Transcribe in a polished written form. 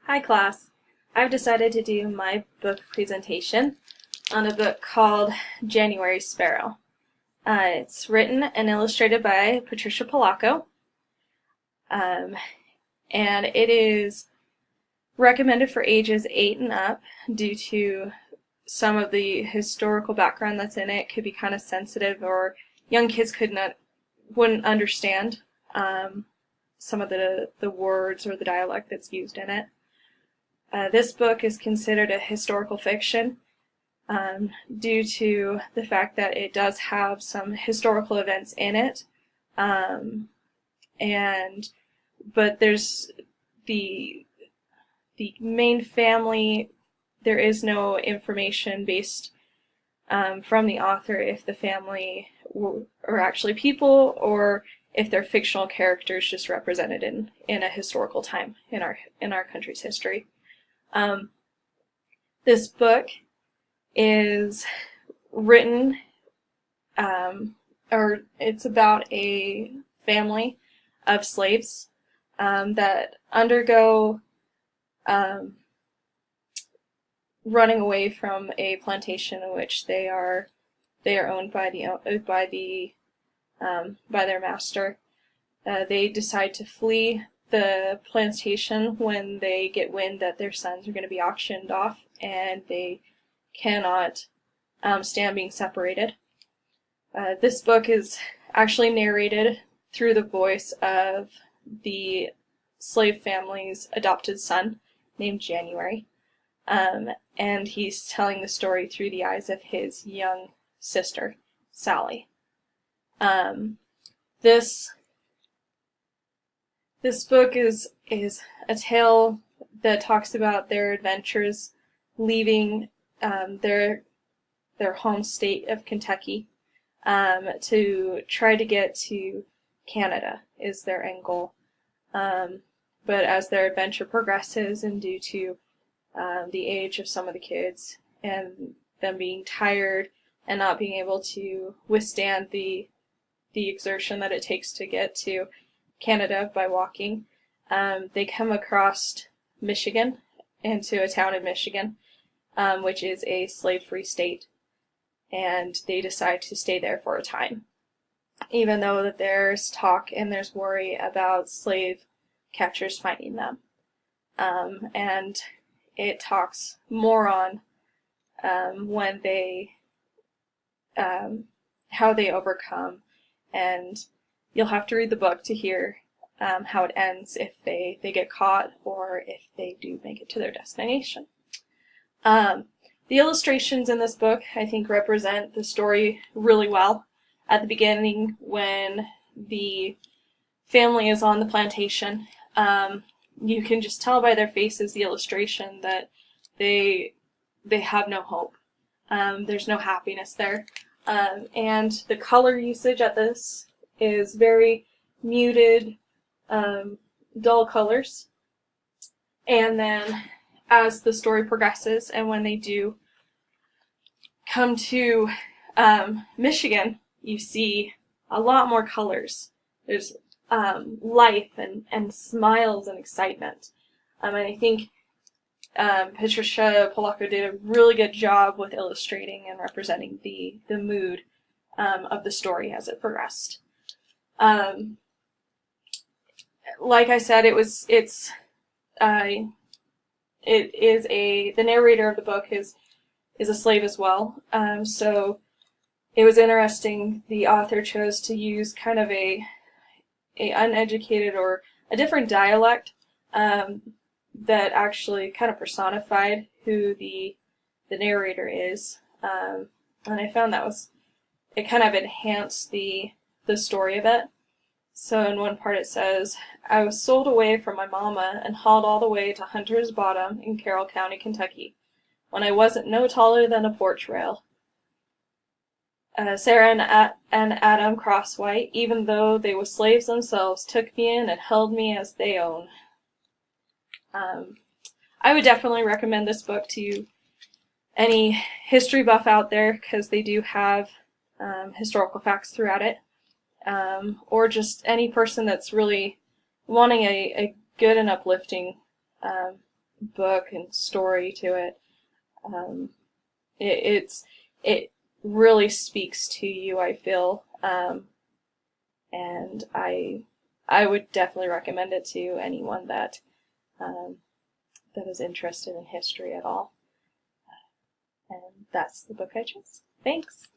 Hi class. I've decided to do my book presentation on a book called January Sparrow. It's written and illustrated by Patricia Polacco, and it is recommended for ages 8 and up due to some of the historical background that's in it. It could be kind of sensitive, or young kids wouldn't understand some of the words or the dialect that's used in it. This book is considered a historical fiction due to the fact that it does have some historical events in it, but there's the main family. There is no information based from the author if the family are actually people or if they're fictional characters just represented in a historical time in our country's history. This book is written, or it's about a family of slaves that undergo running away from a plantation in which they are owned by their master. They decide to flee the plantation when they get wind that their sons are going to be auctioned off, and they cannot stand being separated. This book is actually narrated through the voice of the slave family's adopted son named January, and he's telling the story through the eyes of his young sister, Sally. This book is a tale that talks about their adventures leaving their home state of Kentucky to try to get to Canada is their end goal. But as their adventure progresses, and due to the age of some of the kids and them being tired and not being able to withstand the exertion that it takes to get to Canada by walking, they come across Michigan, into a town in Michigan, which is a slave-free state, and they decide to stay there for a time, even though that there's talk and there's worry about slave catchers finding them. And it talks more on when they how they overcome, and you'll have to read the book to hear how it ends, if they get caught or if they do make it to their destination. The illustrations in this book, I think, represent the story really well. At the beginning, when the family is on the plantation, you can just tell by their faces, the illustration, that they have no hope. There's no happiness there. And the color usage at this is very muted, dull colors. And then as the story progresses, and when they do come to Michigan, you see a lot more colors. There's life and smiles and excitement. And I think Patricia Polacco did a really good job with illustrating and representing the mood of the story as it progressed. Like I said, the narrator of the book is a slave as well. So it was interesting. The author chose to use kind of a uneducated or a different dialect that actually kind of personified who the narrator is. And I found it kind of enhanced the story a bit. So in one part it says, "I was sold away from my mama and hauled all the way to Hunter's Bottom in Carroll County, Kentucky, when I wasn't no taller than a porch rail. Sarah and Adam Crosswhite, even though they was slaves themselves, took me in and held me as they own." I would definitely recommend this book to any history buff out there, because they do have historical facts throughout it. Or just any person that's really wanting a good and uplifting book and story to it. It really speaks to you, I feel, and I would definitely recommend it to anyone that that is interested in history at all. And that's the book I chose. Thanks.